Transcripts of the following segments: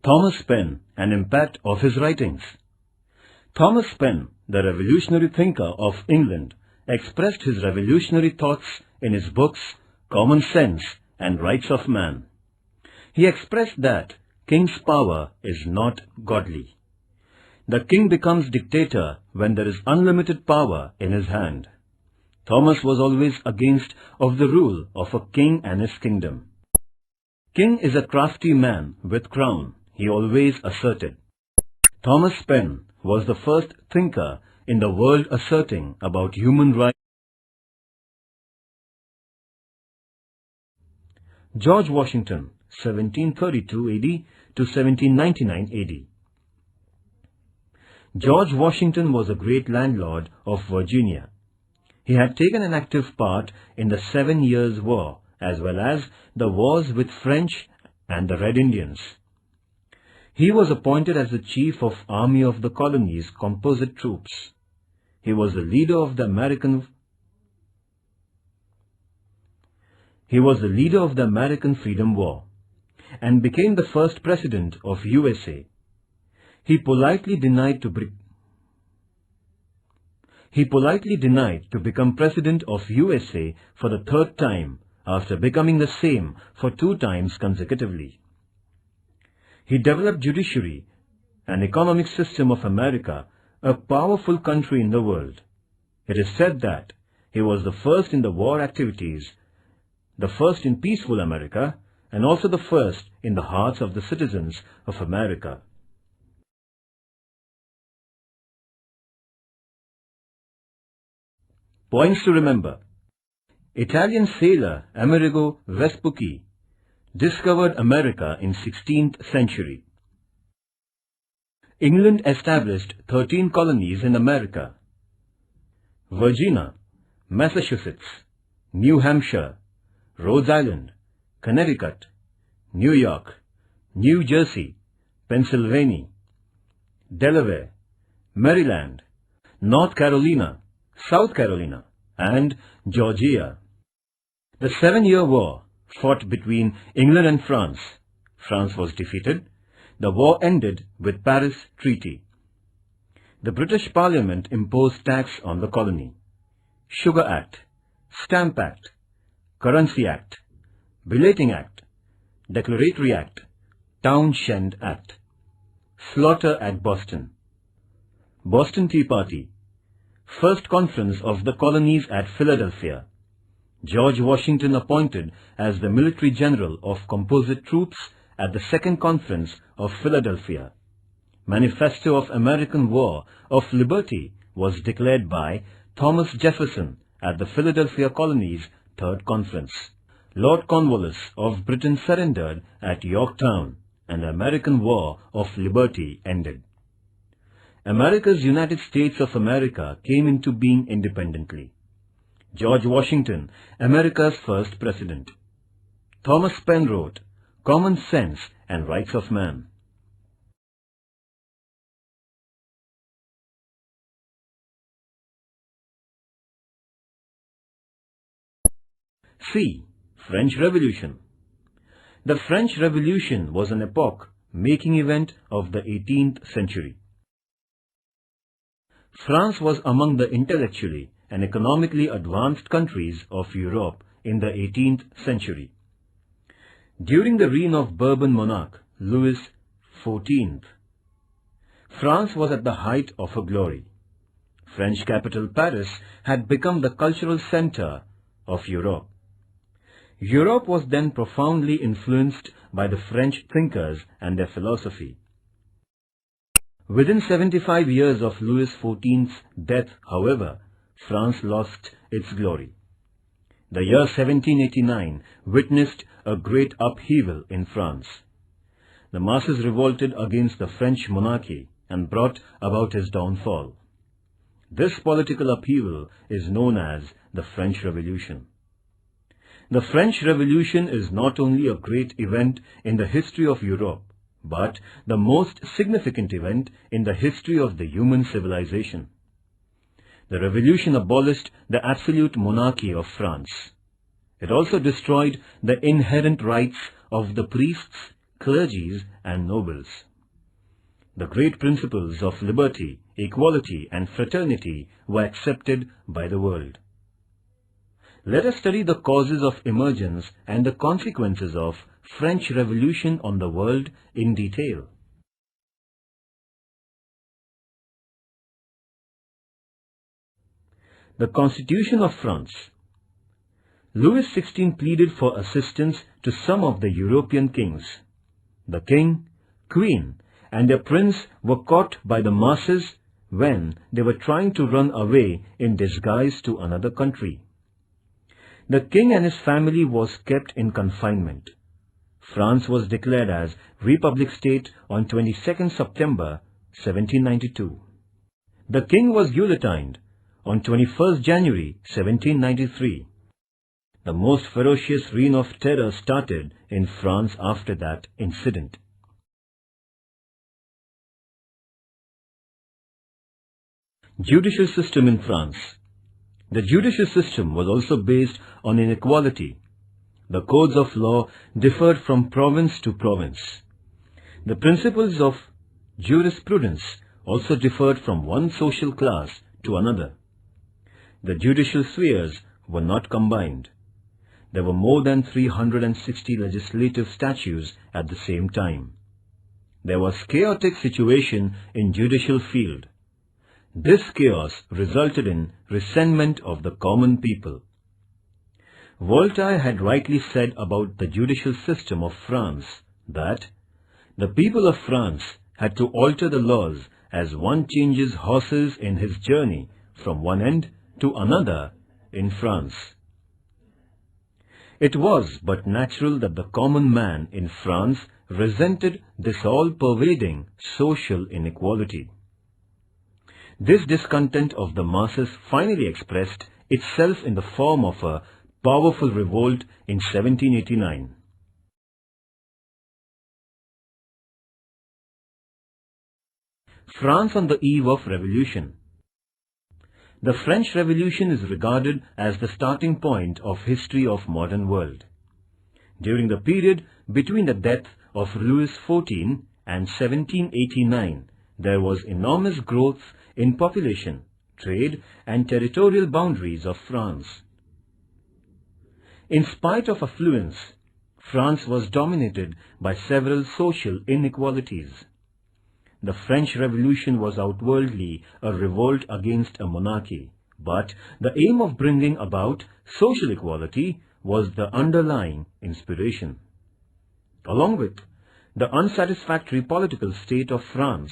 Thomas Paine, an impact of his writings. Thomas Paine, the revolutionary thinker of England, expressed his revolutionary thoughts in his books Common Sense and Rights of Man. He expressed that king's power is not godly. The king becomes dictator when there is unlimited power in his hand. Thomas was always against of the rule of a king and his kingdom. King is a crafty man with crown, he always asserted. Thomas Paine was the first thinker in the world asserting about human rights. George Washington, 1732 AD to 1799 AD. George Washington was a great landlord of Virginia. He had taken an active part in the 7 Years' War, as well as the wars with French and the Red Indians. He was appointed as the chief of Army of the Colonies composite troops. He was the leader of the American Freedom War and became the first president of USA. He politely denied to become president of USA for the 3rd time after becoming the same for 2 times consecutively. He developed judiciary, an economic system of America, a powerful country in the world. It is said that he was the first in the war activities, the first in peaceful America, and also the first in the hearts of the citizens of America. Points to remember. Italian sailor Amerigo Vespucci discovered America in 16th century. England established 13 colonies in America. Virginia, Massachusetts, New Hampshire, Rhode Island, Connecticut, New York, New Jersey, Pennsylvania, Delaware, Maryland, North Carolina, South Carolina, and Georgia. The 7-Year War fought between England and France. France was defeated. The war ended with Paris Treaty. The British Parliament imposed tax on the colony. Sugar Act, Stamp Act, Currency Act, Belating Act, Declaratory Act, Townshend Act. Slaughter at Boston. Boston Tea Party. First Conference of the Colonies at Philadelphia. George Washington appointed as the Military General of Composite Troops at the Second Conference of Philadelphia. Manifesto of American War of Liberty was declared by Thomas Jefferson at the Philadelphia Colony's Third Conference. Lord Cornwallis of Britain surrendered at Yorktown, and the American War of Liberty ended. America's United States of America came into being independently. George Washington, America's first president. Thomas Paine wrote Common Sense and Rights of Man. C. French Revolution. The French Revolution was an epoch-making event of the 18th century. France was among the intellectually and economically advanced countries of Europe in the 18th century. During the reign of Bourbon monarch Louis XIV, France was at the height of her glory. French capital Paris had become the cultural center of Europe. Europe was then profoundly influenced by the French thinkers and their philosophy. Within 75 years of Louis XIV's death, however, France lost its glory. The year 1789 witnessed a great upheaval in France. The masses revolted against the French monarchy and brought about his downfall. This political upheaval is known as the French Revolution. The French Revolution is not only a great event in the history of Europe, but the most significant event in the history of the human civilization. The revolution abolished the absolute monarchy of France. It also destroyed the inherent rights of the priests, clergies and nobles. The great principles of liberty, equality and fraternity were accepted by the world. Let us study the causes of emergence and the consequences of French Revolution on the world in detail. The Constitution of France. Louis XVI pleaded for assistance to some of the European kings. The king, queen, and their prince were caught by the masses when they were trying to run away in disguise to another country. The king and his family was kept in confinement. France was declared as Republic State on 22nd September 1792. The king was guillotined on 21st January 1793. The most ferocious reign of terror started in France after that incident. Judicial system in France. The judicial system was also based on inequality. The codes of law differed from province to province. The principles of jurisprudence also differed from one social class to another. The judicial spheres were not combined. There were more than 360 legislative statutes at the same time. There was chaotic situation in judicial field. This chaos resulted in resentment of the common people. Voltaire had rightly said about the judicial system of France that the people of France had to alter the laws as one changes horses in his journey from one end to another in France. It was but natural that the common man in France resented this all-pervading social inequality. This discontent of the masses finally expressed itself in the form of a powerful revolt in 1789. France on the eve of revolution. The French Revolution is regarded as the starting point of history of modern world. During the period between the death of Louis XIV and 1789, there was enormous growth in population, trade and territorial boundaries of France. In spite of affluence, France was dominated by several social inequalities. The French Revolution was outwardly a revolt against a monarchy, but the aim of bringing about social equality was the underlying inspiration. Along with the unsatisfactory political state of France,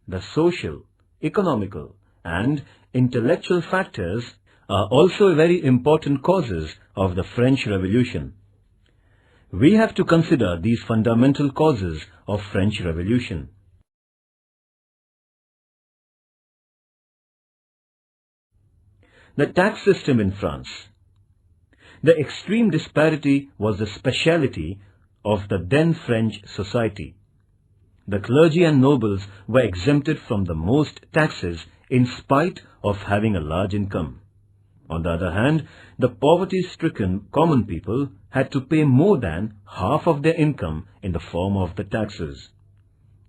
the social, economical and intellectual factors are also very important causes of the French Revolution. We have to consider these fundamental causes of French Revolution. The tax system in France. The extreme disparity was the speciality of the then French society. The clergy and nobles were exempted from the most taxes in spite of having a large income. On the other hand, the poverty-stricken common people had to pay more than half of their income in the form of the taxes.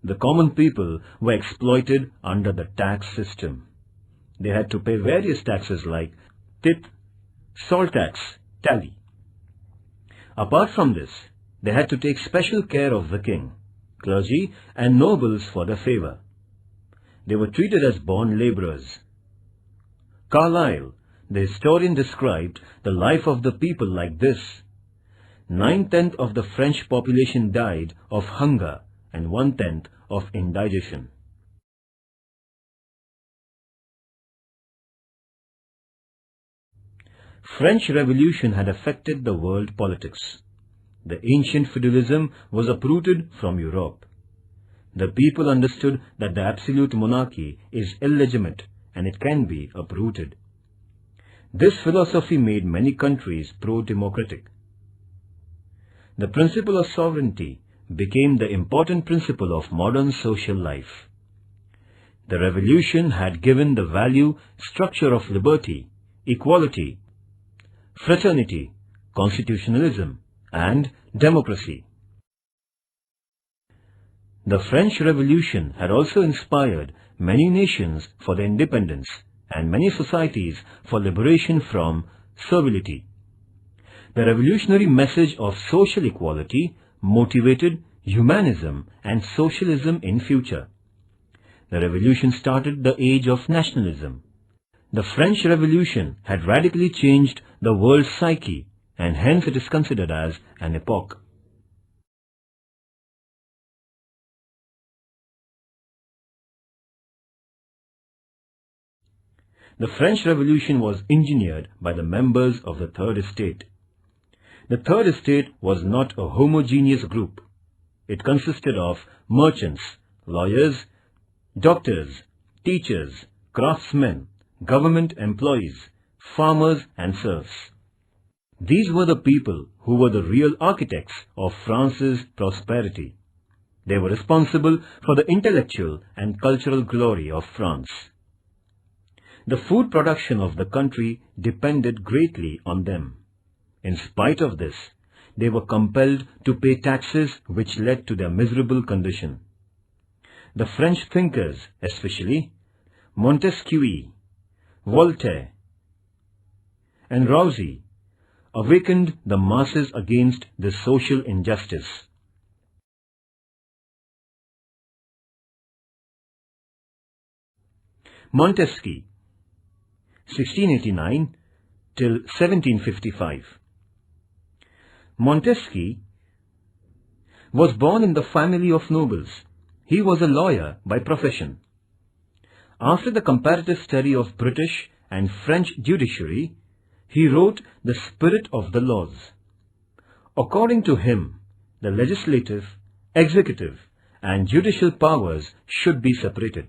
The common people were exploited under the tax system. They had to pay various taxes like tip, salt tax, tally. Apart from this, they had to take special care of the king, clergy and nobles for their favor. They were treated as born laborers. Carlyle, the historian, described the life of the people like this. 9/10 of the French population died of hunger and 1/10 of indigestion. French Revolution had affected the world politics. The ancient feudalism was uprooted from Europe. The people understood that the absolute monarchy is illegitimate and it can be uprooted. This philosophy made many countries pro-democratic. The principle of sovereignty became the important principle of modern social life. The revolution had given the value structure of liberty, equality, fraternity, constitutionalism, and democracy. The French Revolution had also inspired many nations for their independence and many societies for liberation from servility. The revolutionary message of social equality motivated humanism and socialism in future. The revolution started the age of nationalism. The French Revolution had radically changed the world's psyche, and hence it is considered as an epoch. The French Revolution was engineered by the members of the Third Estate. The Third Estate was not a homogeneous group. It consisted of merchants, lawyers, doctors, teachers, craftsmen, government employees, farmers and serfs. These were the people who were the real architects of France's prosperity. They were responsible for the intellectual and cultural glory of France. The food production of the country depended greatly on them. In spite of this, they were compelled to pay taxes which led to their miserable condition. The French thinkers, especially Montesquieu, Voltaire, and Rousseau, awakened the masses against this social injustice. Montesquieu, 1689 till 1755. Montesquieu was born in the family of nobles. He was a lawyer by profession. After the comparative study of British and French judiciary, he wrote The Spirit of the Laws. According to him, the legislative, executive, and judicial powers should be separated.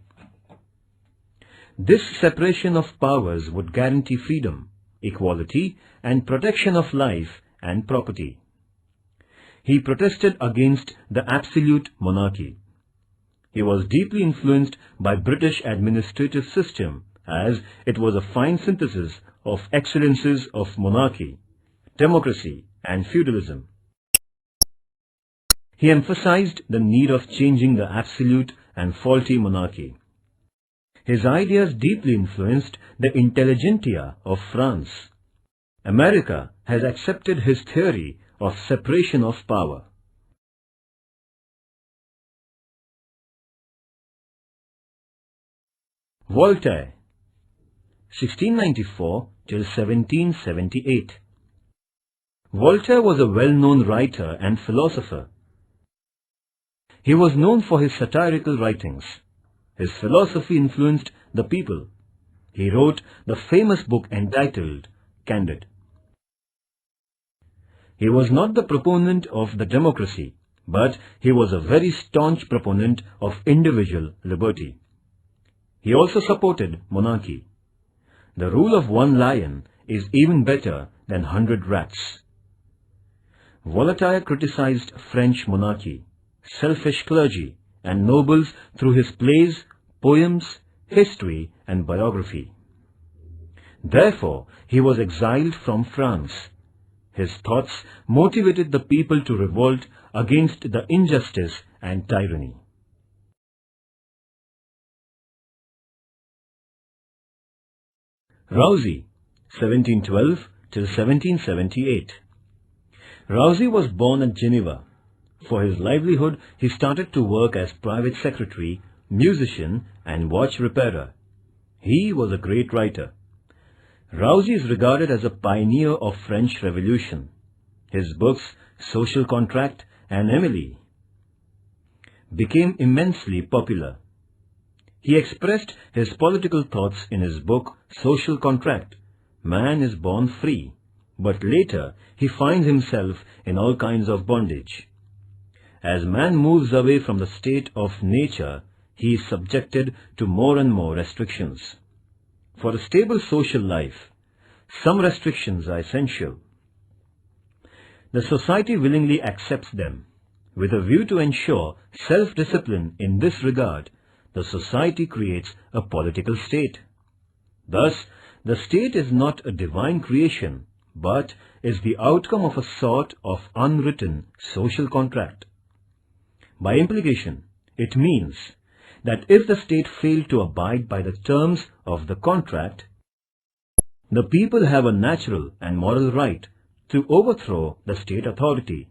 This separation of powers would guarantee freedom, equality, and protection of life and property. He protested against the absolute monarchy. He was deeply influenced by British administrative system, as it was a fine synthesis of excellences of monarchy, democracy, and feudalism. He emphasized the need of changing the absolute and faulty monarchy. His ideas deeply influenced the intelligentsia of France. America has accepted his theory of separation of power. Voltaire, 1694 till 1778. Voltaire was a well-known writer and philosopher. He was known for his satirical writings. His philosophy influenced the people. He wrote the famous book entitled Candide. He was not the proponent of the democracy, but he was a very staunch proponent of individual liberty. He also supported monarchy. The rule of one lion is even better than 100 rats. Voltaire criticized French monarchy, selfish clergy, and nobles through his plays, poems, history, and biography. Therefore, he was exiled from France. His thoughts motivated the people to revolt against the injustice and tyranny. Rousseau, 1712 till 1778. Rousseau was born at Geneva. For his livelihood, he started to work as private secretary, musician, and watch repairer. He was a great writer. Rousseau is regarded as a pioneer of French Revolution. His books, Social Contract and Emily, became immensely popular. He expressed his political thoughts in his book, Social Contract. Man is born free, but later he finds himself in all kinds of bondage. As man moves away from the state of nature, he is subjected to more and more restrictions. For a stable social life, some restrictions are essential. The society willingly accepts them. With a view to ensure self-discipline in this regard, the society creates a political state. Thus, the state is not a divine creation, but is the outcome of a sort of unwritten social contract. By implication, It means that if the state failed to abide by the terms of the contract, the people have a natural and moral right to overthrow the state authority.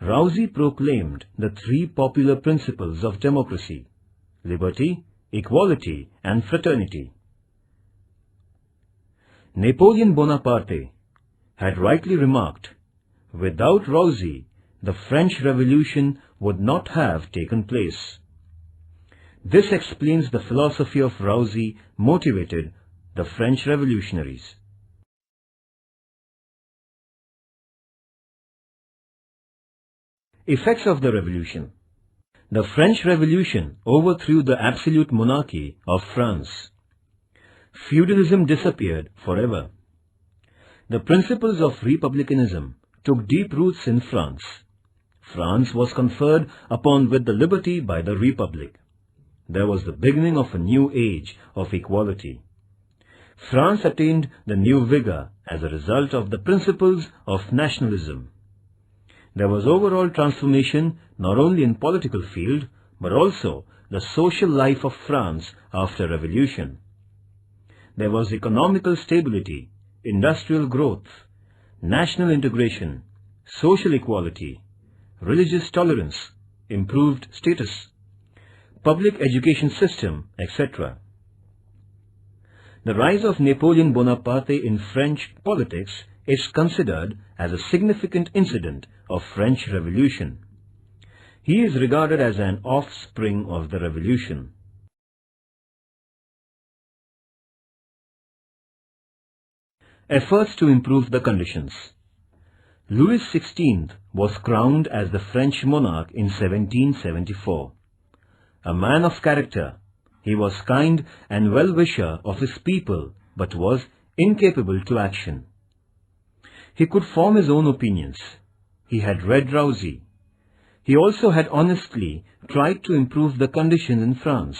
Rousey proclaimed the three popular principles of democracy: liberty, equality, and fraternity. Napoleon Bonaparte had rightly remarked, without Rousey, the French Revolution would not have taken place. This explains the philosophy of Rousey motivated the French revolutionaries. Effects of the Revolution. The French Revolution overthrew the absolute monarchy of France. Feudalism disappeared forever. The principles of republicanism took deep roots in France. France was conferred upon with the liberty by the Republic. There was the beginning of a new age of equality. France attained the new vigor as a result of the principles of nationalism. There was overall transformation not only in political field, but also the social life of France after revolution. There was economical stability, industrial growth, national integration, social equality, religious tolerance, improved status, public education system, etc. The rise of Napoleon Bonaparte in French politics is considered as a significant incident of French Revolution. He is regarded as an offspring of the revolution. Efforts to improve the conditions. Louis XVI was crowned as the French monarch in 1774. A man of character, he was kind and well-wisher of his people, but was incapable to action. He could form his own opinions. He had read Rousey. He also had honestly tried to improve the conditions in France.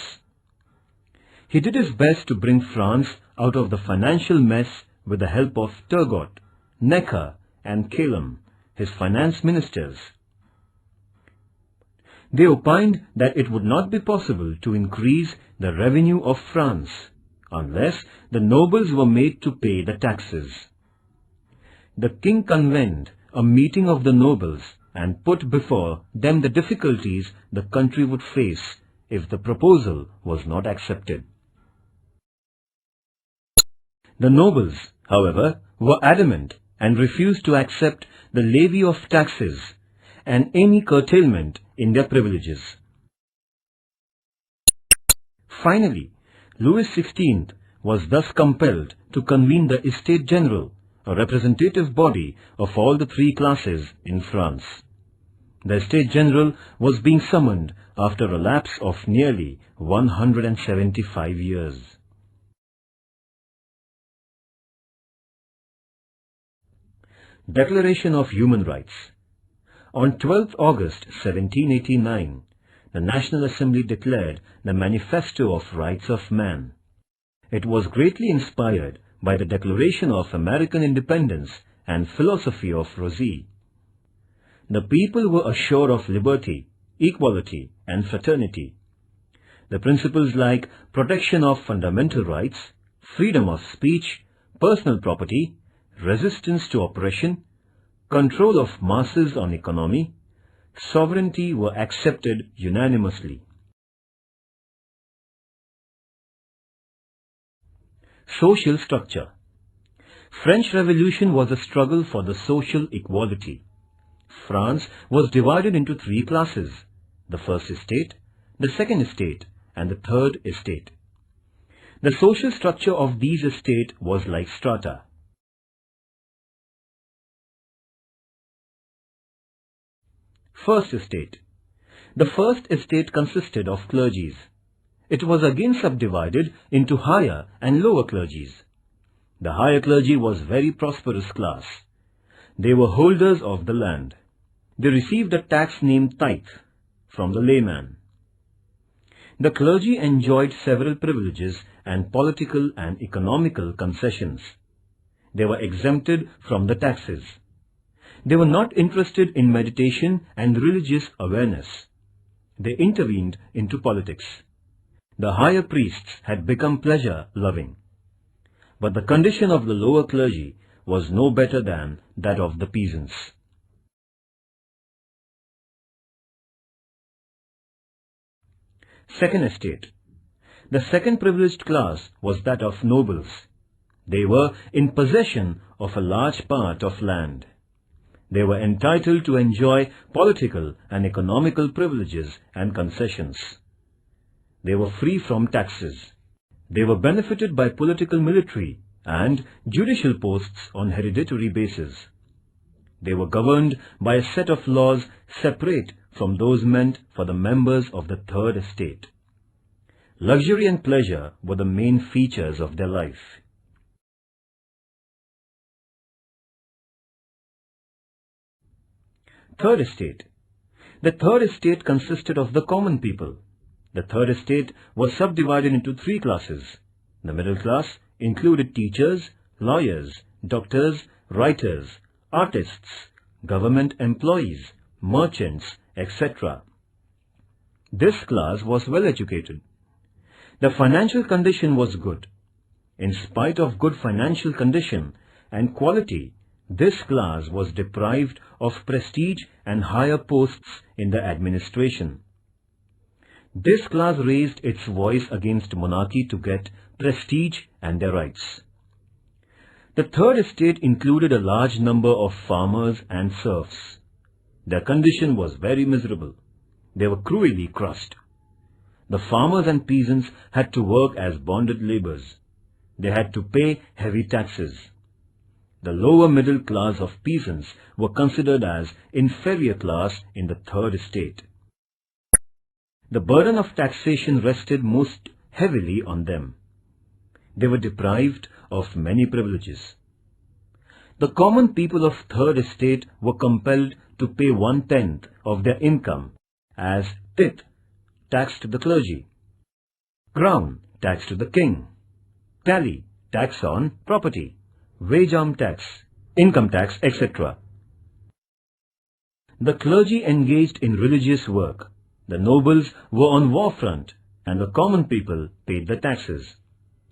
He did his best to bring France out of the financial mess with the help of Tagore, Necker, and Calum, his finance ministers. They opined that it would not be possible to increase the revenue of France unless the nobles were made to pay the taxes. The king convened a meeting of the nobles and put before them the difficulties the country would face if the proposal was not accepted. The nobles, however, were adamant and refused to accept the levy of taxes and any curtailment in their privileges. Finally, Louis XVI was thus compelled to convene the Estates General, a representative body of all the three classes in France. The Estates General was being summoned after a lapse of nearly 175 years. Declaration of Human Rights. On 12th August 1789, the National Assembly declared the Manifesto of Rights of Man. It was greatly inspired by the Declaration of American Independence and philosophy of Rousey. The people were assured of liberty, equality, and fraternity. The principles like protection of fundamental rights, freedom of speech, personal property, resistance to oppression, control of masses on economy, sovereignty were accepted unanimously. Social structure. French Revolution was a struggle for the social equality. France was divided into three classes: the first estate, the second estate, and the third estate. The social structure of these estates was like strata. First estate. The first estate consisted of clergies. It was again subdivided into higher and lower clergies. The higher clergy was very prosperous class. They were holders of the land. They received a tax named tithe from the layman. The clergy enjoyed several privileges and political and economical concessions. They were exempted from the taxes. They were not interested in meditation and religious awareness. They intervened into politics. The higher priests had become pleasure-loving. But the condition of the lower clergy was no better than that of the peasants. Second estate. The second privileged class was that of nobles. They were in possession of a large part of land. They were entitled to enjoy political and economical privileges and concessions. They were free from taxes. They were benefited by political, military, and judicial posts on hereditary basis. They were governed by a set of laws separate from those meant for the members of the third estate. Luxury and pleasure were the main features of their life. Third estate. The third estate consisted of the common people. The third estate was subdivided into three classes. The middle class included teachers, lawyers, doctors, writers, artists, government employees, merchants, etc. This class was well educated. The financial condition was good. In spite of good financial condition and quality, this class was deprived of prestige and higher posts in the administration. This class raised its voice against monarchy to get prestige and their rights. The third estate included a large number of farmers and serfs. Their condition was very miserable. They were cruelly crushed. The farmers and peasants had to work as bonded laborers. They had to pay heavy taxes. The lower middle class of peasants were considered as inferior class in the third estate. The burden of taxation rested most heavily on them. They were deprived of many privileges. The common people of third estate were compelled to pay 1/10 of their income as tithe, tax to the clergy, crown, tax to the king, tally, tax on property, wage arm tax, income tax, etc. The clergy engaged in religious work. The nobles were on war front, and the common people paid the taxes.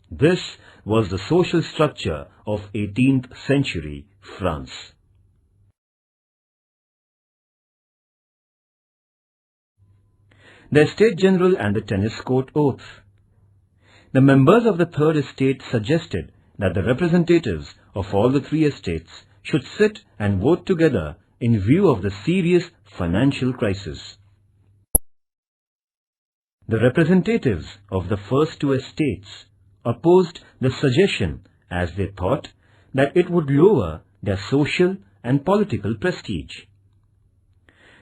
This was the social structure of 18th century France. The Estate General and the Tennis Court Oath. The members of the Third Estate suggested that the representatives of all the three estates should sit and vote together in view of the serious financial crisis. The representatives of the first two estates opposed the suggestion as they thought that it would lower their social and political prestige.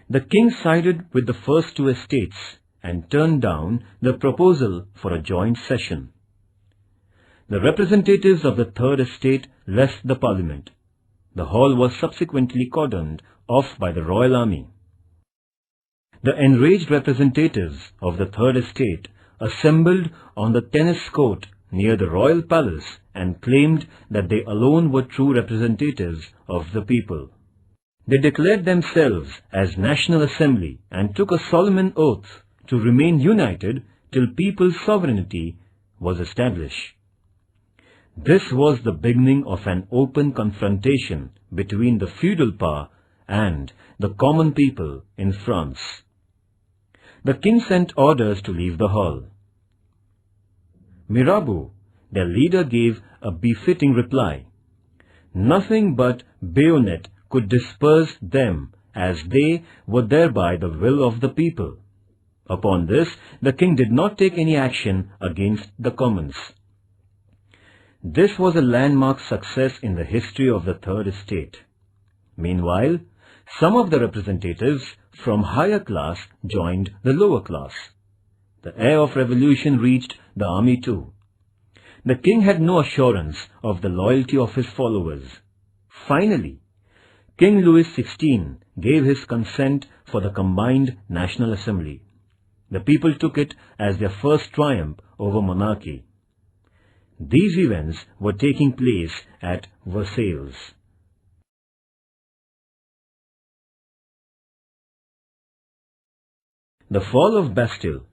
The king sided with the first two estates and turned down the proposal for a joint session. The representatives of the third estate left the parliament. The hall was subsequently cordoned off by the royal army. The enraged representatives of the third estate assembled on the tennis court near the royal palace and claimed that they alone were true representatives of the people. They declared themselves as National Assembly and took a solemn oath to remain united till people's sovereignty was established. This was the beginning of an open confrontation between the feudal power and the common people in France. The king sent orders to leave the hall. Mirabeau, their leader, gave a befitting reply. Nothing but bayonet could disperse them, as they were thereby the will of the people. Upon this, the king did not take any action against the commons. This was a landmark success in the history of the Third Estate. Meanwhile, some of the representatives from higher class joined the lower class. The air of revolution reached the army too. The king had no assurance of the loyalty of his followers. Finally, King Louis XVI gave his consent for the combined National Assembly. The people took it as their first triumph over monarchy. These events were taking place at Versailles. The fall of Bastille.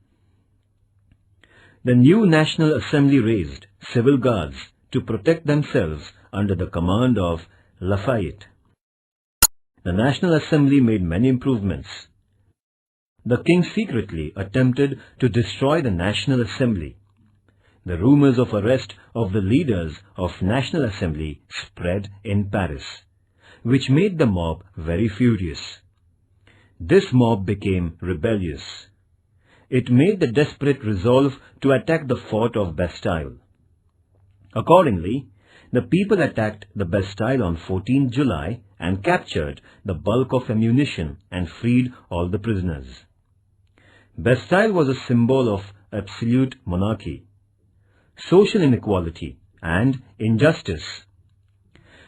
The new National Assembly raised civil guards to protect themselves under the command of Lafayette. The National Assembly made many improvements. The king secretly attempted to destroy the National Assembly. The rumors of arrest of the leaders of National Assembly spread in Paris, which made the mob very furious. This mob became rebellious. It made the desperate resolve to attack the fort of Bastille. Accordingly, the people attacked the Bastille on 14 July and captured the bulk of ammunition and freed all the prisoners. Bastille was a symbol of absolute monarchy, social inequality and injustice.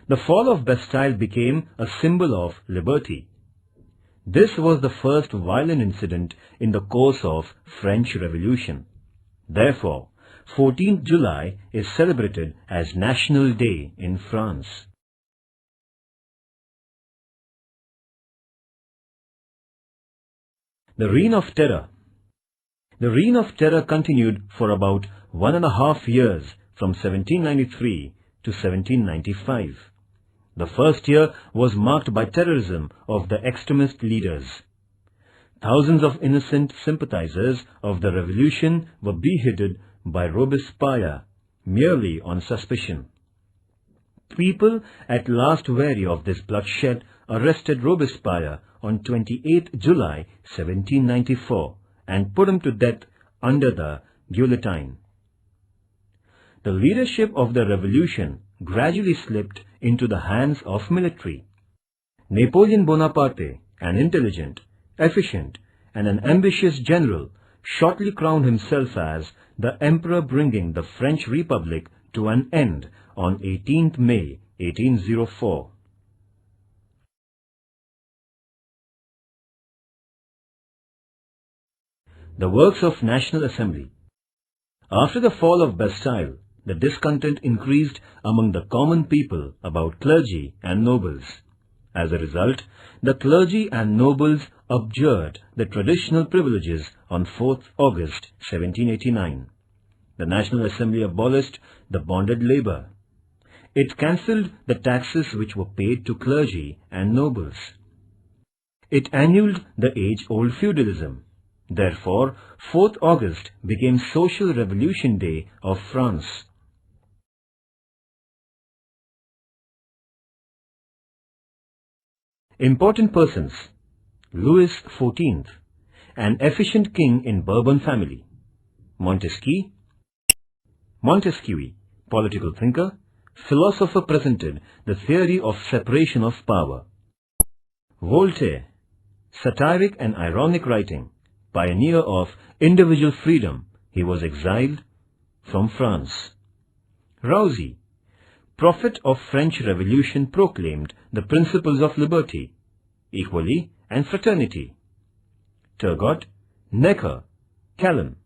The fall of Bastille became a symbol of liberty. This was the first violent incident in the course of French Revolution. Therefore, 14th July is celebrated as National Day in France. The Reign of Terror. The Reign of Terror continued for about 1.5 years from 1793 to 1795. The first year was marked by terrorism of the extremist leaders. Thousands of innocent sympathizers of the revolution were beheaded by Robespierre merely on suspicion. People, at last weary of this bloodshed, arrested Robespierre on 28 July 1794 and put him to death under the guillotine. The leadership of the revolution gradually slipped into the hands of military. Napoleon Bonaparte, an intelligent, efficient, and an ambitious general, shortly crowned himself as the emperor, bringing the French Republic to an end on 18th May 1804. The works of National Assembly. After the fall of Bastille, the discontent increased among the common people about clergy and nobles. As a result, the clergy and nobles abjured the traditional privileges on 4th August 1789. The National Assembly abolished the bonded labor. It cancelled the taxes which were paid to clergy and nobles. It annulled the age-old feudalism. Therefore, 4th August became Social Revolution Day of France. Important persons. Louis XIV, an efficient king in Bourbon family. Montesquieu, political thinker, philosopher, presented the theory of separation of power. Voltaire, satiric and ironic writing, pioneer of individual freedom, he was exiled from France. Rousseau, prophet of French Revolution, proclaimed the principles of liberty, equality and fraternity. Turgot, Necker, Calonne,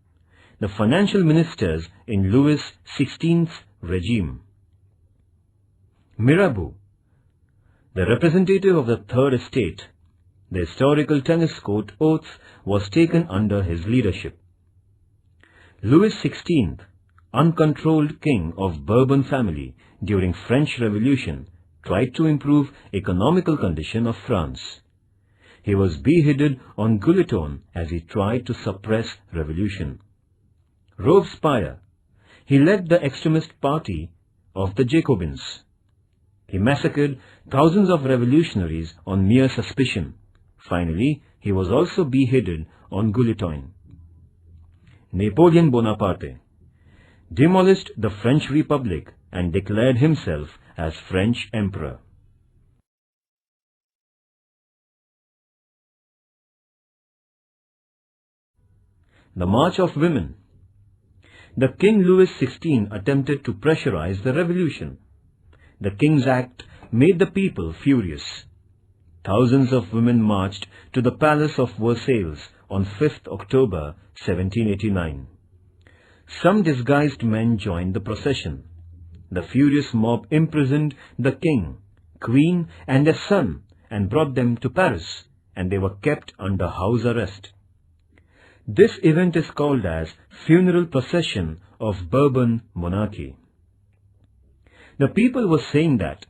the financial ministers in Louis XVI's regime. Mirabeau, the representative of the Third Estate. The historical tennis court oath was taken under his leadership. Louis XVI, uncontrolled king of Bourbon family during French Revolution, tried to improve economical condition of France. He was beheaded on guillotine as he tried to suppress revolution. Robespierre, he led the extremist party of the Jacobins. He massacred thousands of revolutionaries on mere suspicion. Finally, he was also beheaded on guillotine. Napoleon Bonaparte demolished the French Republic and declared himself as French Emperor. The March of Women. The King Louis XVI attempted to pressurize the revolution. The King's Act made the people furious. Thousands of women marched to the Palace of Versailles on 5th October 1789. Some disguised men joined the procession. The furious mob imprisoned the king, queen and their son and brought them to Paris, and they were kept under house arrest. This event is called as funeral procession of Bourbon monarchy. The people were saying that,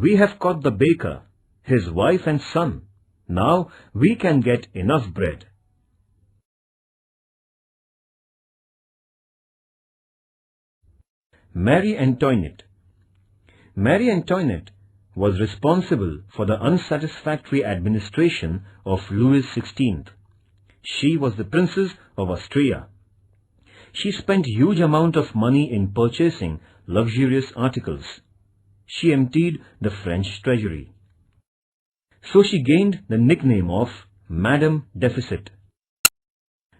"We have caught the baker, his wife and son. Now we can get enough bread." Marie Antoinette. Marie Antoinette was responsible for the unsatisfactory administration of Louis XVI. She was the Princess of Austria. She spent huge amount of money in purchasing luxurious articles. She emptied the French treasury. So she gained the nickname of Madame Deficit.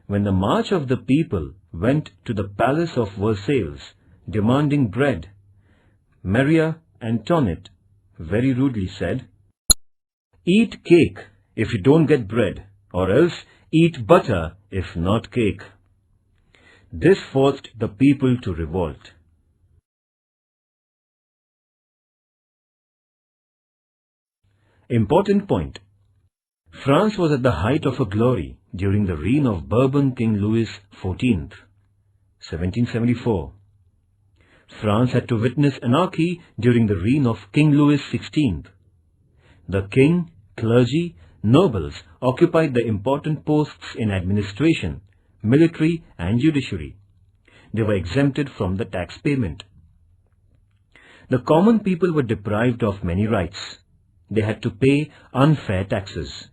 When the march of the people went to the palace of Versailles demanding bread, Marie Antoinette very rudely said, "Eat cake if you don't get bread, or else eat butter if not cake." This forced the people to revolt. Important point. France was at the height of her glory during the reign of Bourbon King Louis XIV, 1774. France had to witness anarchy during the reign of King Louis XVI. The king, clergy, nobles occupied the important posts in administration, military and judiciary. They were exempted from the tax payment. The common people were deprived of many rights. They had to pay unfair taxes.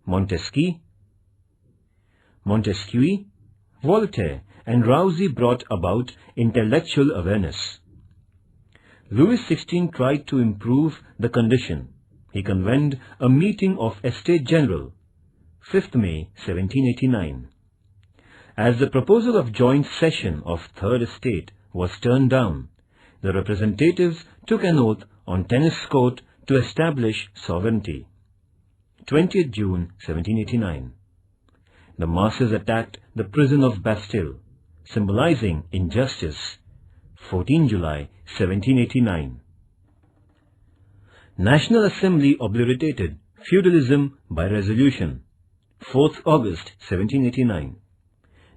Montesquieu, Voltaire and Rousseau brought about intellectual awareness. Louis XVI tried to improve the condition. He convened a meeting of Estates General, 5th May 1789. As the proposal of joint session of Third Estate was turned down, the representatives took an oath on tennis court to establish sovereignty. 20th June 1789. The masses attacked the prison of Bastille, symbolizing injustice. 14 July 1789. National Assembly obliterated feudalism by resolution. 4th August 1789.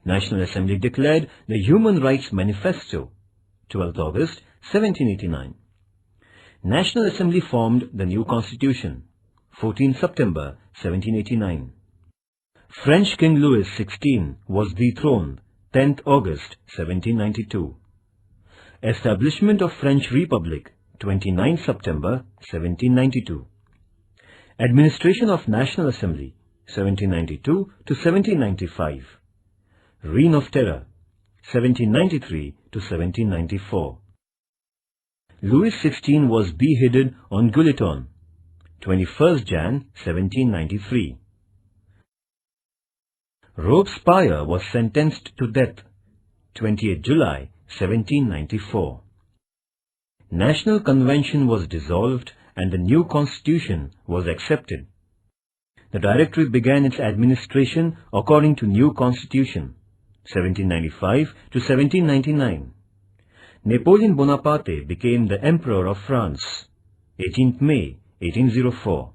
National Assembly declared the Human Rights Manifesto. 12th August 1789. National Assembly formed the new Constitution. 14 September 1789. French King Louis XVI was dethroned. 10th August 1792. Establishment of French Republic. 29 September 1792. Administration of National Assembly 1792 to 1795. Reign of Terror 1793 to 1794. Louis XVI was beheaded on Guillotine 21st Jan 1793. Robespierre was sentenced to death 28 July 1794. National Convention was dissolved and the new constitution was accepted. The Directory began its administration according to new constitution 1795 to 1799. Napoleon Bonaparte became the Emperor of France 18th May 1804.